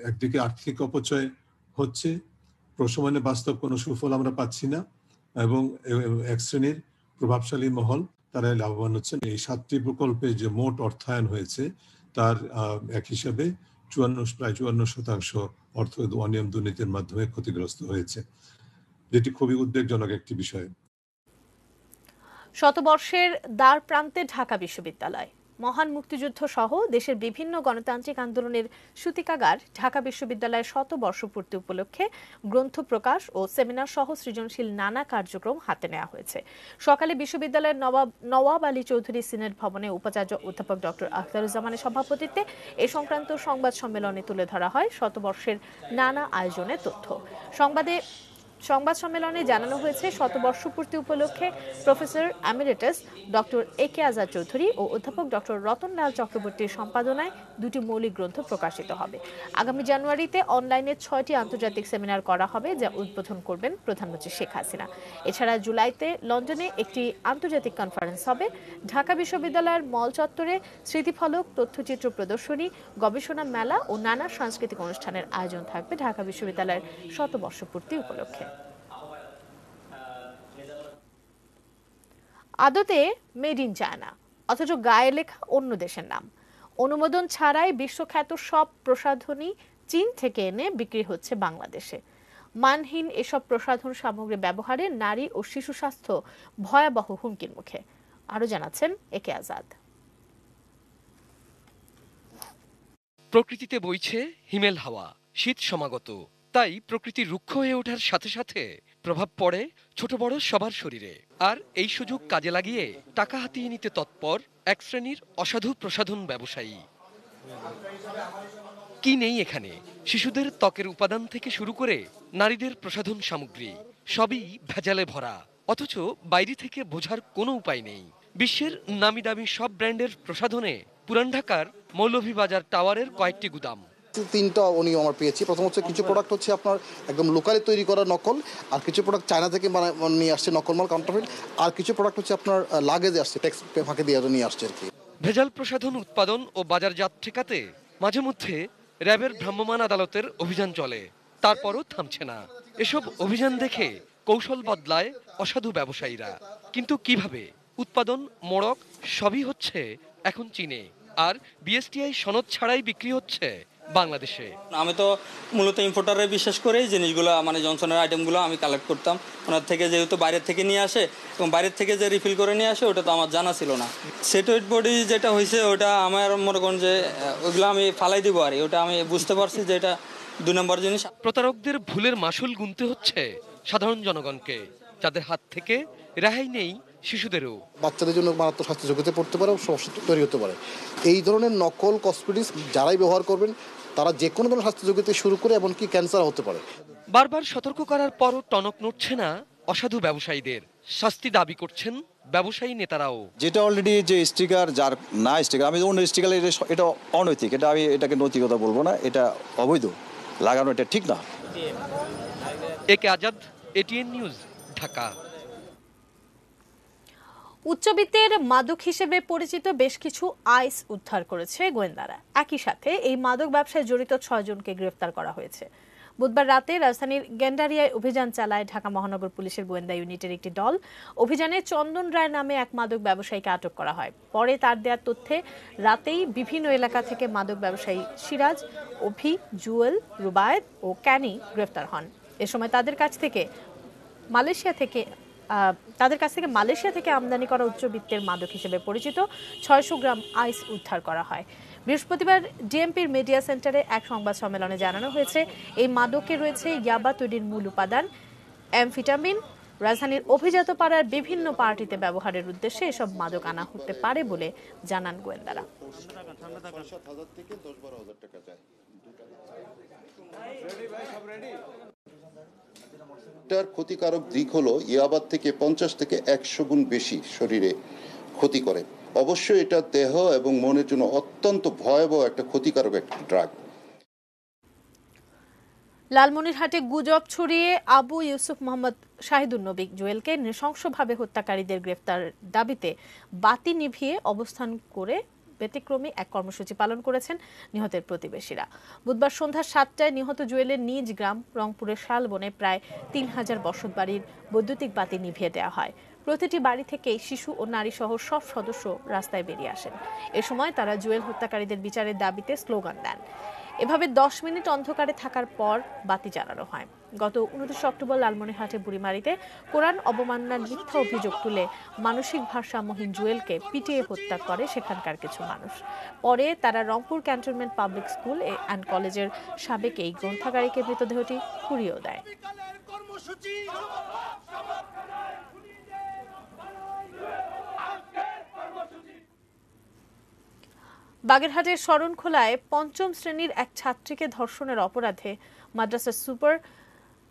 একদিকে আর্থিক অপচয় হচ্ছে, প্রশমনে বাস্তব কোনো সুফল আমরা পাচ্ছি না এবং এক শ্রেণীর প্রভাবশালী মহল তারাই লাভবান হচ্ছেন। এই 7টি প্রকল্পে যে মোট অর্থায়ন হয়েছে তার এক হিসাবে প্রায় 54% অর্থ অনিয়ম দুর্নীতির মাধ্যমে ক্ষতিগ্রস্ত হয়েছে, যেটি খুবই উদ্বেগজনক একটি বিষয়। শতবর্ষের দ্বার প্রান্তে ঢাকা বিশ্ববিদ্যালয়, মহান মুক্তিযুদ্ধ সহ দেশের বিভিন্ন গণতান্ত্রিক আন্দোলনের সূতিকাগার ঢাকা বিশ্ববিদ্যালয়ের শতবর্ষপূর্তি উপলক্ষে গ্রন্থ প্রকাশ ও সেমিনার সহ সৃজনশীল নানা কার্যক্রম হাতে নেওয়া হয়েছে। সকালে বিশ্ববিদ্যালয়ের নওয়াব আলী চৌধুরী সিনেট ভবনে উপাচার্য অধ্যাপক ডক্টর আখতারুজ্জামানের সভাপতিত্বে এ সংক্রান্ত সংবাদ সম্মেলনে তুলে ধরা হয় শতবর্ষের নানা আয়োজনের তথ্য। সংবাদ সম্মেলনে জানানো হয়েছে, শতবর্ষপূর্তি উপলক্ষে প্রফেসর এমিরেটাস ডক্টর একে আজাদ চৌধুরী ও অধ্যাপক ডক্টর রতনলাল চক্রবর্তীর সম্পাদনায় 2টি মৌলিক গ্রন্থ প্রকাশিত হবে। আগামী জানুয়ারিতে অনলাইনে 6টি আন্তর্জাতিক সেমিনার করা হবে, যা উদ্বোধন করবেন প্রধানমন্ত্রী শেখ হাসিনা। এছাড়া জুলাইতে লন্ডনে একটি আন্তর্জাতিক কনফারেন্স হবে। ঢাকা বিশ্ববিদ্যালয়ের মল চত্বরে স্মৃতিফলক, তথ্যচিত্র প্রদর্শনী, গবেষণা মেলা ও নানা সাংস্কৃতিক অনুষ্ঠানের আয়োজন থাকবে ঢাকা বিশ্ববিদ্যালয়ের শতবর্ষপূর্তি উপলক্ষে। আদতে মেড ইন চায়না, অথচ গায়ে লেখা অন্য দেশের নাম। অনুমোদন ছাড়াই বিশ্বখ্যাত সব প্রসাধনী চীন থেকে এনে বিক্রি হচ্ছে বাংলাদেশে। মানহীন এসব প্রসাধন সামগ্রী ব্যবহারে নারী ও শিশু স্বাস্থ্য ভয়াবহ হুমকির মুখে। আরো জানাচ্ছেন একে আজাদ। প্রকৃতিতে বইছে হিমেল হাওয়া, শীত সমাগত, তাই প্রকৃতি রুক্ষ হয়ে ওঠার সাথে সাথে প্রভাব পড়ে ছোট বড় সবার শরীরে। আর এই সুযোগ কাজে লাগিয়ে টাকা হাতিয়ে নিতে তৎপর এক শ্রেণীর অসাধু প্রসাধন ব্যবসায়ী। কি নেই এখানে? শিশুদের ত্বকের উপাদান থেকে শুরু করে নারীদের প্রসাধন সামগ্রী, সবই ভেজালে ভরা, অথচ বাইরে থেকে বোঝার কোনো উপায় নেই। বিশ্বের নামি দামি সব ব্র্যান্ডের প্রসাধনে পুরান ঢাকার মৌলভীবাজার টাওয়ারের কয়েকটি গুদাম। তিনটা অনিয়ম আমরা পেয়েছি। প্রথম হচ্ছে কিছু প্রোডাক্ট হচ্ছে আপনার একদম লোকালি তৈরি করা নকল, আর কিছু প্রোডাক্ট চায়না থেকে নিয়ে আসছে নকল মাল, কাউন্টারফিট, আর কিছু প্রোডাক্ট হচ্ছে আপনার লাগেজে আসছে, ট্যাক্স ফাঁকে দিয়ে নিয়ে আসছে আর কি। ভেজাল প্রসাধন উৎপাদন ও বাজারজাত ঠেকাতে মাঝে মধ্যে র্যাবের ভ্রাম্যমাণ আদালতের অভিযান চলে, তারপরও থামছে না। এসব অভিযান দেখে কৌশল বদলায় অসাধু ব্যবসায়ীরা। কিন্তু কিভাবে? উৎপাদন, মোড়ক সবই হচ্ছে এখন চীনে, আর বিএসটিআই সনদ ছাড়াই বিক্রি হচ্ছে বাংলাদেশে। আমি তো মূলত ইম্পোর্টারে বিশ্বাস করে এই জিনিসগুলো মানে জনসনের আইটেমগুলো আমি কালেক্ট করতাম ওনার থেকে, যেহেতু বাইরের থেকে নিয়ে আসে এবং বাইরের থেকে যে রিফিল করে নিয়ে আসে ওটা তো আমার জানা ছিল না। সেটোয়েড বডি যেটা হয়েছে ওটা আমার মনে করেন যে ওইগুলো আমি ফালাই দিব, আর ওটা আমি বুঝতে পারছি যে এটা 2 নম্বর জিনিস। প্রতারকদের ভুলের মাসুল গুনতে হচ্ছে সাধারণ জনগণকে, যাদের হাত থেকে রেহাই নেই শিশুদেরও। বাচ্চাদের জন্য মারাত্মক স্বাস্থ্য ঝুঁকিতে পড়তে পারে, সমস্যা তৈরি হতে পারে। এই ধরনের নকল কসমেটিক্স যারাই ব্যবহার করবেন তারা যে কোনো ধরনের স্বাস্থ্য ঝুঁকিতে শুরু করে এমনকি ক্যান্সার হতে পারে। বারবার সতর্ক করার পরও টনক নড়ছে না অসাধু ব্যবসায়ীদের। শাস্তি দাবি করছেন ব্যবসায়ী নেতারাও। যেটা অলরেডি যে স্টিকার, যার না স্টিকার, আমি অন্য স্টিকার, এটা অনৈতিক, এটা আমি এটাকে নৈতিকতা বলবো না, এটা অবৈধ, লাগানো এটা ঠিক না। একে আজাদ, এটিএন নিউজ, ঢাকা। উচ্চবিত্তের মাদক হিসেবে পরিচিত বেশ কিছু আইস উদ্ধার করেছে গোয়েন্দারা। একই সাথে এই মাদক ব্যবসায় জড়িত 6 জনকে গ্রেফতার করা হয়েছে। বুধবার রাতে রাজধানীর গেন্ডারিয়ায় অভিযান চালায় ঢাকা মহানগর পুলিশের গোয়েন্দা ইউনিটের একটি দল। অভিযানে চন্দন রায় নামে এক মাদক ব্যবসায়ীকে আটক করা হয়। পরে তার দেওয়া তথ্যে রাতেই বিভিন্ন এলাকা থেকে মাদক ব্যবসায়ী সিরাজ, অভি, জুয়েল, রুবায়েত ও ক্যানি গ্রেফতার হন। এ সময় তাদের কাছ থেকে মালয়েশিয়া থেকে আমদানি করা উচ্চবিত্তের মাদক হিসেবে পরিচিত 600 গ্রাম আইস উদ্ধার করা হয়। বৃহস্পতিবার ডিএমপির মিডিয়া সেন্টারে এক সংবাদ সম্মেলনে জানানো হয়েছে, এই মাদকে রয়েছে ইয়াবা তৈরির মূল উপাদান অ্যামফিটামিন। রাজধানীর অভিজাত পাড়ার বিভিন্ন পার্টিতে ব্যবহারের উদ্দেশ্যে এসব মাদক আনা হতে পারে বলে জানান গোয়েন্দারা। এটার ক্ষতিকারক দিক হলো ইয়াবার থেকে 50 থেকে 100 গুণ বেশি শরীরে ক্ষতি করে। অবশ্যই এটা দেহ এবং মনের জন্য অত্যন্ত ভয়াবহ একটা ক্ষতিকারক একটা ড্রাগ। লালমনিরহাটে গুজব ছড়িয়ে আবু ইউসুফ মোহাম্মদ শাহিদুন নবী জুয়েলকে নৃশংসভাবে হত্যাকারীদের গ্রেফতার দাবিতে বাতি নিভিয়ে অবস্থান করে ব্যতিক্রমী এক কর্মসূচি পালন করেছেন নিহতের প্রতিবেশীরা। বুধবার সন্ধ্যা 7টায় নিহত জুয়েলের নিজ গ্রাম রংপুরের শালবনে প্রায় 3000 বসত বাড়ির বৈদ্যুতিক বাতি নিভিয়ে দেওয়া হয়। প্রতিটি বাড়ি থেকেই শিশু ও নারী সহ সব সদস্য রাস্তায় বেরিয়ে আসেন। এ সময় তারা জুয়েল হত্যাকারীদের বিচারের দাবিতে স্লোগান দেন। এভাবে 10 মিনিট অন্ধকারে থাকার পর বাতি জ্বালানো হয়। গত 29 অক্টোবর লালমনিরহাটে বুড়িমারিতে কোরআন অবমাননার মিথ্যা অভিযোগ তুলে মানসিক ভারসাম্যহীন জুয়েলকে পিটিয়ে হত্যা করে সেখানকার কিছু মানুষ। পরে তারা Rangpur cantonment public school and কলেজের সাবেক এই গ্রন্থাগারিকে মৃতদেহটি পুড়িয়েও দেয়। বাগেরহাটের শরণখোলায় 5ম শ্রেণীর এক ছাত্রীকে ধর্ষণের অপরাধে মাদ্রাসার সুপার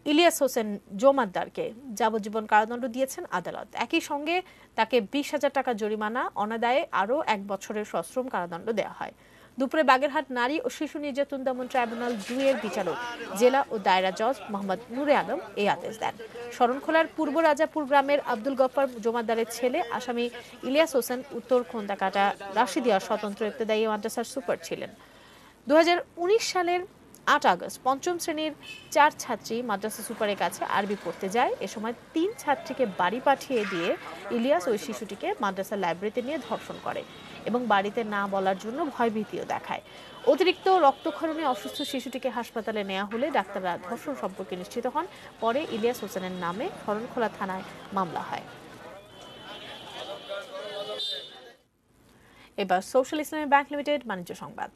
ইলিয়াস হোসেন জমাদ্দারকে যাবজ্জীবন কারাদণ্ড দিয়েছেন আদালত। একই সঙ্গে তাকে 20,000 টাকা জরিমানা, অনাদায়ে আরও 1 বছরের সশ্রম কারাদণ্ড দেওয়া হয়। দুপুরে বাগেরহাট নারী ও শিশু নির্যাতন দমন ট্রাইব্যুনাল 2 এর বিচারক জেলা ও দায়রা জজ মোহাম্মদ নুরে আলম এই আদেশ দেন। শরণখোলার পূর্ব রাজাপুর গ্রামের আব্দুল গফফার জমাদ্দারের ছেলে আসামি ইলিয়াস হোসেন উত্তর খোন্দাকাটা রাশিদিয়া স্বতন্ত্র ইবতেদায়ী মাদ্রাসার সুপার ছিলেন। 2019 সালের 8 আগস্ট 5ম শ্রেণীর 4 ছাত্রী মাদ্রাসা সুপারের কাছে আরবি পড়তে যায়। এ সময় 3 ছাত্রীকে বাড়ি পাঠিয়ে দিয়ে ইলিয়াস ওই শিশুটিকে মাদ্রাসার লাইব্রেরিতে নিয়ে ধর্ষণ করে এবং বাড়িতে না বলার জন্য ভয়ভীতিও দেখায়। অতিরিক্ত রক্তক্ষরণে অসুস্থ শিশুটিকে হাসপাতালে নেওয়া হলে ডাক্তাররা ধর্ষণ সম্পর্কে নিশ্চিত হন। পরে ইলিয়াস হোসেনের নামে শরণখোলা থানায় মামলা হয়। এবার সোশ্যাল ইসলামী ব্যাংক লিমিটেড বাণিজ্য সংবাদ।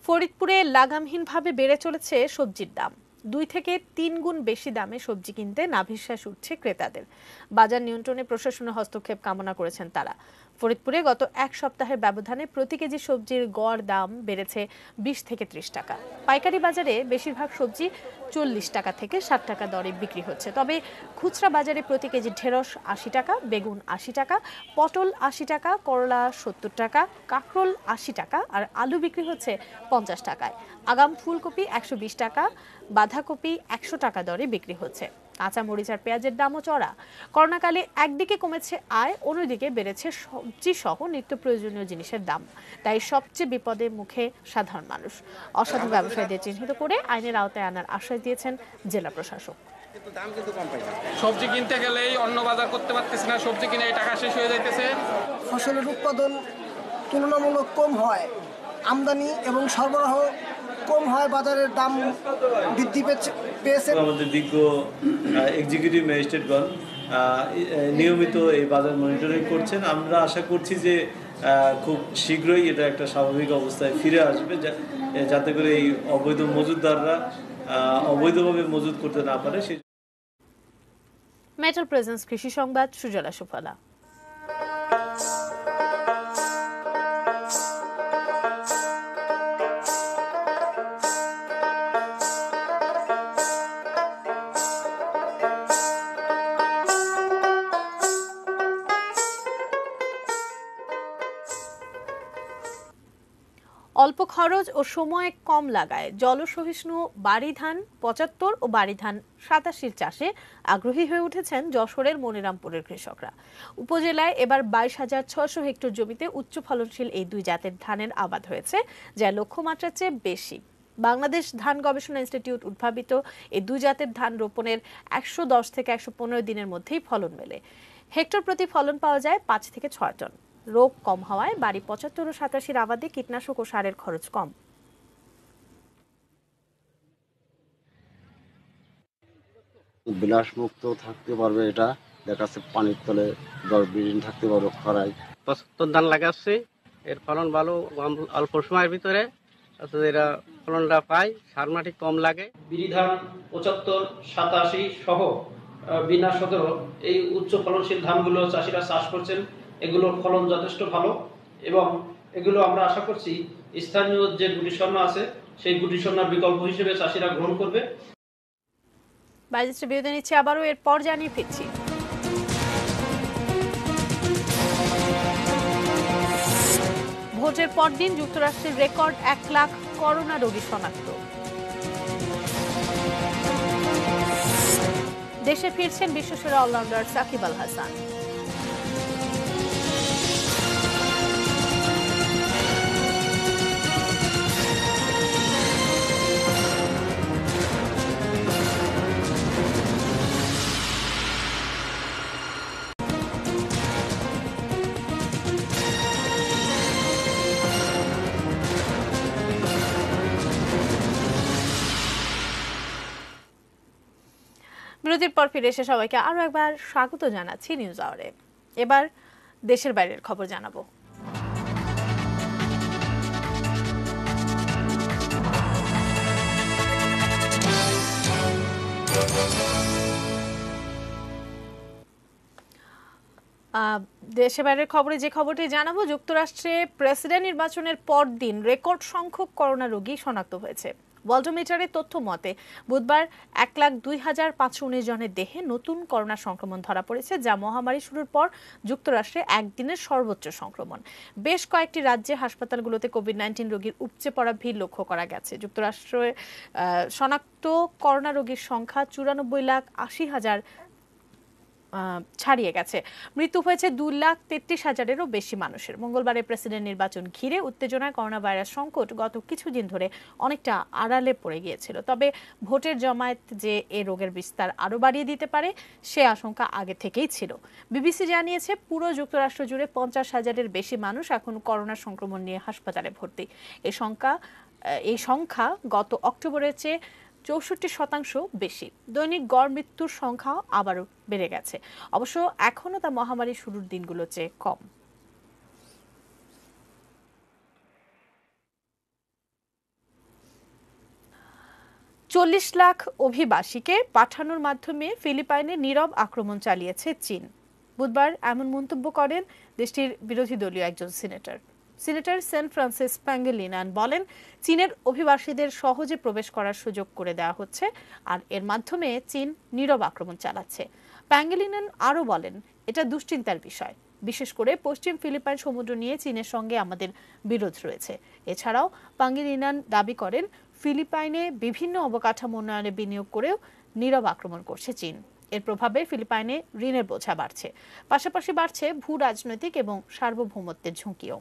ফরিদপুরে লাগামহীনভাবে বেড়ে চলেছে সবজির দাম। 2 থেকে 3 গুণ বেশি দামে সবজি কিনতে নাভিশ্বাস উঠছে ক্রেতাদের। বাজার নিয়ন্ত্রণে প্রশাসনের হস্তক্ষেপ কামনা করেছেন তারা। ফরিদপুরে গত এক সপ্তাহের ব্যবধানে প্রতি কেজি সবজির গড় দাম বেড়েছে 20 থেকে 30 টাকা। পাইকারি বাজারে বেশিরভাগ সবজি 40 টাকা থেকে 60 টাকা দরে বিক্রি হচ্ছে। তবে খুচরা বাজারে প্রতি কেজি ঢেঁড়স 80 টাকা, বেগুন 80 টাকা, পটল 80 টাকা, করলা 70 টাকা, কাঁকরোল 80 টাকা আর আলু বিক্রি হচ্ছে 50 টাকায়। আগাম ফুলকপি 120 টাকা, বাঁধাকপি 100 টাকা দরে বিক্রি হচ্ছে। কাঁচা মরিচ আর পেঁয়াজের দামও চড়া। করোনাকালে একদিকে কমেছে আয়, অন্যদিকে বেড়েছে সবজি সহ নিত্য প্রয়োজনীয় জিনিসের দাম। তাই সবচেয়ে বিপদের মুখে সাধারণ মানুষ। অসাধু ব্যবসায়ীদের চিহ্নিত করে আইনের আওতায় আনার আশ্বাস দিয়েছেন জেলা প্রশাসক। সবজি কিনতে গেলেই অন্য বাজার করতে পারতেছি না, সবজি কিনে এই টাকা শেষ হয়ে যাইতেছে। ফসলের উৎপাদন তুলনামূলক কম হয়, আমদানি এবং সরবরাহ কম হয়, বাজারের দাম বৃদ্ধি পেয়েছে। আমাদের বিজ্ঞ এক্সিকিউটিভ ম্যাজিস্ট্রেটগণ নিয়মিত এই বাজার মনিটরিং করছেন। আমরা আশা করছি যে খুব শীঘ্রই এটা একটা স্বাভাবিক অবস্থায় ফিরে আসবে, যাতে করে এই অবৈধ মজুতদাররা অবৈধভাবে মজুত করতে না পারে। মেটাল প্রেজেন্স কৃষি সংবাদ, সুজলা সুফলা। অল্প খরচ ও সময় কম লাগায় জলসহিষ্ণু বাড়ি ধান 75 ও বাড়ি ধান 87 চাষে আগ্রহী হয়ে উঠেছেন যশোরের মনিরামপুরের কৃষকরা। উপজেলায় এবার 22,600 হেক্টর জমিতে উচ্চ ফলনশীল এই দুই জাতের ধানের আবাদ হয়েছে, যা লক্ষ্যমাত্রার চেয়ে বেশি। বাংলাদেশ ধান গবেষণা ইনস্টিটিউট উদ্ভাবিত এই দুই জাতের ধান রোপণের 110 থেকে 115 দিনের মধ্যেই ফলন মেলে। হেক্টর প্রতি ফলন পাওয়া যায় 5 থেকে 6 টন। রোগ কম হওয়ায় বাড়ি 75 ও 87 আবাদে কীটনাশক ও সারের খরচ কম। বিলাস মুক্ত থাকতে পারবে, এটা দেখাচ্ছে পানির তলে 10-20 দিন থাকতে পারবে খরায়। 75 ধান লাগাচ্ছে, এর ফলন ভালো, অল্প সময়ের ভিতরে এরা ফলনটা পায়, সার মাটি কম লাগে। বিরি ধান 75, 87 সহ বিনা 17 এই উচ্চ ফলনশীল ধানগুলো চাষিরা চাষ করছেন। এগুলোর ফলন যথেষ্ট ভালো এবং এগুলো আমরা আশা করছি স্থানীয় যে গুটি স্বর্ণ আছে সেই গুটি স্বর্ণের বিকল্প হিসেবে চাষিরা গ্রহণ করবে। বাইরে বিরতি নিচ্ছে, আবারও এরপর জানিয়ে ফিরছি। ভোটের পরদিন যুক্তরাষ্ট্রের রেকর্ড 1 লাখ করোনা রোগী শনাক্ত। দেশে ফিরছেন বিশ্বসেরা অলরাউন্ডার সাকিব আল হাসান। বিরতির পর ফিরে এসে সবাইকে আরো একবার স্বাগত জানাচ্ছি নিউজ আওয়ারে। এবার দেশের বাইরের খবর জানাবো। দেশের বাইরের খবরে যে খবরটি জানাবো, যুক্তরাষ্ট্রে প্রেসিডেন্ট নির্বাচনের পর দিন রেকর্ড সংখ্যক করোনা রোগী শনাক্ত হয়েছে। ওয়ার্ল্ডোমিটারের তথ্য মতে বুধবার 1,02,519 জনের দেহে নতুন করোনা সংক্রমণ ধরা পড়েছে, যা মহামারী শুরুর পর যুক্তরাষ্ট্রে একদিনের সর্বোচ্চ সংক্রমণ। বেশ কয়েকটি রাজ্যে হাসপাতালগুলোতে কোভিড-19 রোগীর উপচে পড়া ভিড় লক্ষ্য করা গেছে। যুক্তরাষ্ট্রে শনাক্ত করোনা রোগীর সংখ্যা 94,80,000 ছাড়িয়ে গেছে। মৃত্যু হয়েছে 2,33,000-এরও বেশি মানুষের। মঙ্গলবারের প্রেসিডেন্ট নির্বাচন ঘিরে উত্তেজনায় করোনা ভাইরাস সংকট গত কিছুদিন ধরে অনেকটা আড়ালে পড়ে গিয়েছিল। তবে ভোটের জমায়েত যে এ রোগের বিস্তার আরও বাড়িয়ে দিতে পারে সে আশঙ্কা আগে থেকেই ছিল। বিবিসি জানিয়েছে পুরো যুক্তরাষ্ট্র জুড়ে 50,000-এর বেশি মানুষ এখন করোনা সংক্রমণ নিয়ে হাসপাতালে ভর্তি। এই সংখ্যা গত অক্টোবরের চেয়ে 64% বেশি। দৈনিক গড় মৃত্যুর সংখ্যা আবারও বেড়ে গেছে, অবশ্য এখনও তা মহামারী শুরুর দিনগুলোর চেয়ে কম। 40 লাখ অভিবাসীকে পাঠানোর মাধ্যমে ফিলিপাইনে নীরব আক্রমণ চালিয়েছে চীন। বুধবার এমন মন্তব্য করেন দেশটির বিরোধী দলীয় একজন সিনেটর। সিনেটর সেন্ট ফ্রান্সিস প্যাঙ্গেলিনান বলেন, চীনের অভিবাসীদের সহজে প্রবেশ করার সুযোগ করে দেওয়া হচ্ছে আর এর মাধ্যমে চীন নীরব আক্রমণ চালাচ্ছে। প্যাঙ্গেলিনান আরও বলেন, এটা দুশ্চিন্তার বিষয়, বিশেষ করে পশ্চিম ফিলিপাইন সমুদ্র নিয়ে চীনের সঙ্গে আমাদের বিরোধ রয়েছে। এছাড়াও প্যাঙ্গেলিনান দাবি করেন, ফিলিপাইনে বিভিন্ন অবকাঠামো উন্নয়নে বিনিয়োগ করেও নীরব আক্রমণ করছে চীন। এর প্রভাবে ফিলিপাইনে ঋণের বোঝা বাড়ছে, পাশাপাশি বাড়ছে ভূ রাজনৈতিক এবং সার্বভৌমত্বের ঝুঁকিও।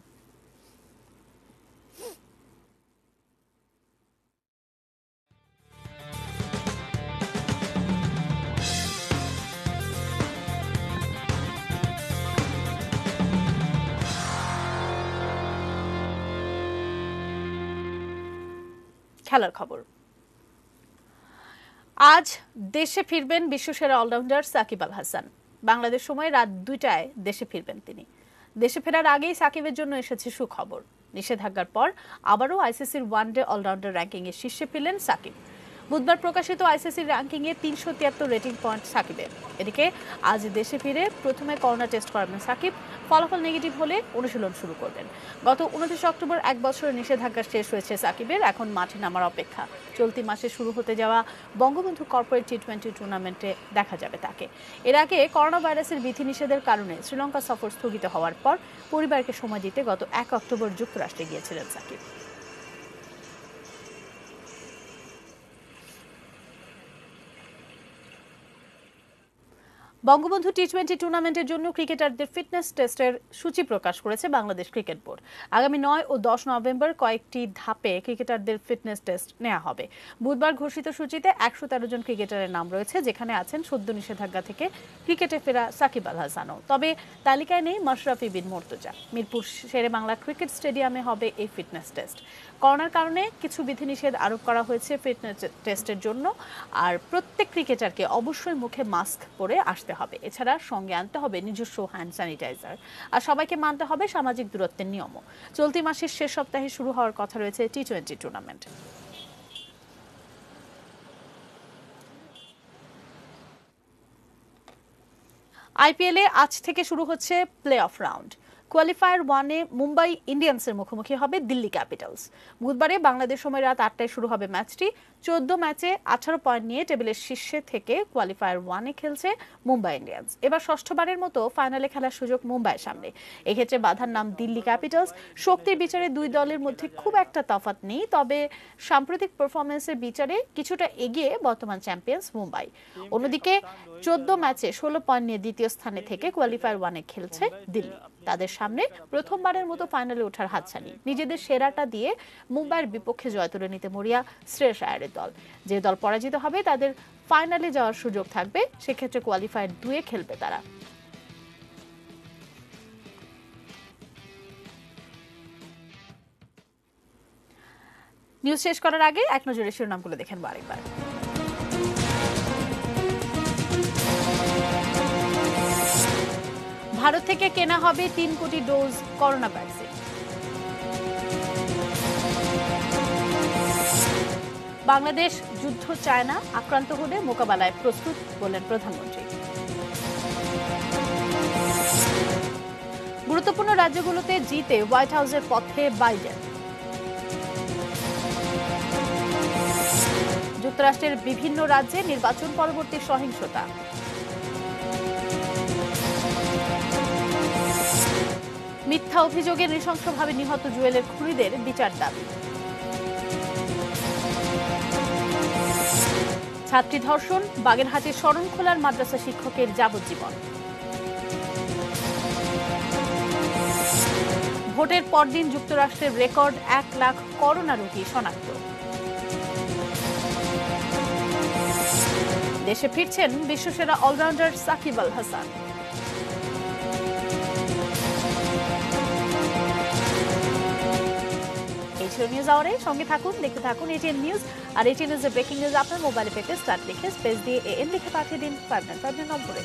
খেলার খবর। আজ দেশে ফিরবেন বিশ্বসেরা অলরাউন্ডার সাকিব আল হাসান। বাংলাদেশ সময় রাত 2টায় দেশে ফিরবেন তিনি। দেশে ফেরার আগেই সাকিবের জন্য এসেছে সুখবর। নিষেধাজ্ঞার পর আবারও আইসিসির ওয়ানডে অলরাউন্ডার র্যাঙ্কিংয়ে শীর্ষে পেলেন সাকিব। বুধবার প্রকাশিত আইসিসির র্যাঙ্কিংয়ে 373 রেটিং পয়েন্ট সাকিবের। এদিকে আজ দেশে ফিরে প্রথমে করোনা টেস্ট করাবেন সাকিব। ফলাফল নেগেটিভ হলে অনুশীলন শুরু করবেন। গত 29 অক্টোবর 1 বছরের নিষেধাজ্ঞা শেষ হয়েছে সাকিবের, এখন মাঠে নামার অপেক্ষা। চলতি মাসে শুরু হতে যাওয়া বঙ্গবন্ধু কর্পোরেট টি20 টুর্নামেন্টে দেখা যাবে তাকে। এর আগে করোনা ভাইরাসের বিধিনিষেধের কারণে শ্রীলঙ্কা সফর স্থগিত হওয়ার পর পরিবারকে সময় দিতে গত 1 অক্টোবর যুক্তরাষ্ট্রে গিয়েছিলেন সাকিব। বঙ্গবন্ধু টি20 টুর্নামেন্টের জন্য ক্রিকেটারদের ফিটনেস টেস্টের সূচি প্রকাশ করেছে বাংলাদেশ ক্রিকেট বোর্ড। আগামী 9 ও 10 নভেম্বর কয়েকটি ধাপে ক্রিকেটারদের ফিটনেস টেস্ট নেওয়া হবে। বুধবার ঘোষিত সূচিতে 113 জন ক্রিকেটারের নাম রয়েছে, যেখানে আছেন সদ্য নিষেধাজ্ঞা থেকে ক্রিকেটে ফেরা সাকিব আল হাসানও। তবে তালিকায় নেই মাশরাফি বিন মুর্তজা। মিরপুর শেরে বাংলা ক্রিকেট স্টেডিয়ামে হবে এই ফিটনেস টেস্ট। করোনার কারণে কিছু বিধিনিষেধ আরোপ করা হয়েছে ফিটনেস টেস্টের জন্য, আর প্রত্যেক ক্রিকেটারকে অবশ্যই মুখে মাস্ক পরে আসতে হবে। এছাড়া সঙ্গে আনতে হবে নিজস্ব হ্যান্ড স্যানিটাইজার, আর সবাইকে মানতে হবে সামাজিক দূরত্বের নিয়মও। চলতি মাসের শেষ সপ্তাহে শুরু হওয়ার কথা রয়েছে টি20 টুর্নামেন্ট। আইপিএলে আজ থেকে শুরু হচ্ছে প্লে অফ রাউন্ড। কোয়ালিফায়ার 1-এ মুম্বাই ইন্ডিয়ান্সের মুখোমুখি হবে দিল্লি ক্যাপিটালস। বুধবারে বাংলাদেশ সময় রাত 8টায় শুরু হবে ম্যাচটি। 14 ম্যাচে 18 পয়েন্ট নিয়ে টেবিলের শীর্ষে থেকে কোয়ালিফায়ার 1-এ খেলছে মুম্বাই ইন্ডিয়ান্স। এবার ষষ্ঠবারের মতো ফাইনালে খেলার সুযোগ মুম্বাইয়ের সামনে। এক্ষেত্রে বাধার নাম দিল্লি ক্যাপিটালস। শক্তির বিচারে দুই দলের মধ্যে খুব একটা তফাৎ নেই, তবে সাম্প্রতিক পারফরমেন্সের বিচারে কিছুটা এগিয়ে বর্তমান চ্যাম্পিয়ন্স মুম্বাই। অন্যদিকে 14 ম্যাচে 16 পয়েন্ট নিয়ে দ্বিতীয় স্থানে থেকে কোয়ালিফায়ার 1-এ খেলছে দিল্লি। তাদের সামনে প্রথমবারের মতো ফাইনালে ওঠার হাতছানি। নিজেদের সেরাটা দিয়ে মুম্বাইয়ের বিপক্ষে জয় তুলে নিতে মরিয়া শ্রেয়স আয়ারের দল। যে দল পরাজিত হবে তাদের ফাইনালে যাওয়ার সুযোগ থাকবে, সেক্ষেত্রে কোয়ালিফায়ার 2-এ খেলবে তারা। নিউজ শেষ করার আগে এক নজরে শিরোনামগুলো দেখেন আরেকবার। ভারত থেকে কেনা হবে 3 কোটি ডোজ করোনা ভ্যাকসিন। বাংলাদেশ যুদ্ধ চায় না, আক্রান্ত হলে মোকাবেলায় প্রস্তুত বললেন প্রধানমন্ত্রী। গুরুত্বপূর্ণ রাজ্যগুলোতে জিতে হোয়াইট হাউসের পথে বাইডেন। যুক্তরাষ্ট্রের বিভিন্ন রাজ্যে নির্বাচন পরবর্তী সহিংসতা। মিথ্যা অভিযোগে নৃশংসভাবে নিহত জুয়েলের খুনিদের বিচার দাবি। ছাত্রী ধর্ষণ, বাগেরহাটের শরণখোলার মাদ্রাসা শিক্ষকের যাবজ্জীবন। ভোটের পরদিন যুক্তরাষ্ট্রের রেকর্ড 1 লাখ করোনা রোগী শনাক্ত। দেশে ফিরছেন বিশ্বসেরা অলরাউন্ডার সাকিব আল হাসান। নিউজ আওয়ারে সঙ্গে থাকুন, দেখতে থাকুন এটিএন নিউজ। আর এটিএন নিউজের ব্রেকিং নিউজ আপনার মোবাইলে পেতে স্টার্ট লিখে স্পেস দিয়ে এএন লিখে পাঠিয়ে দিন 595 নম্বরে।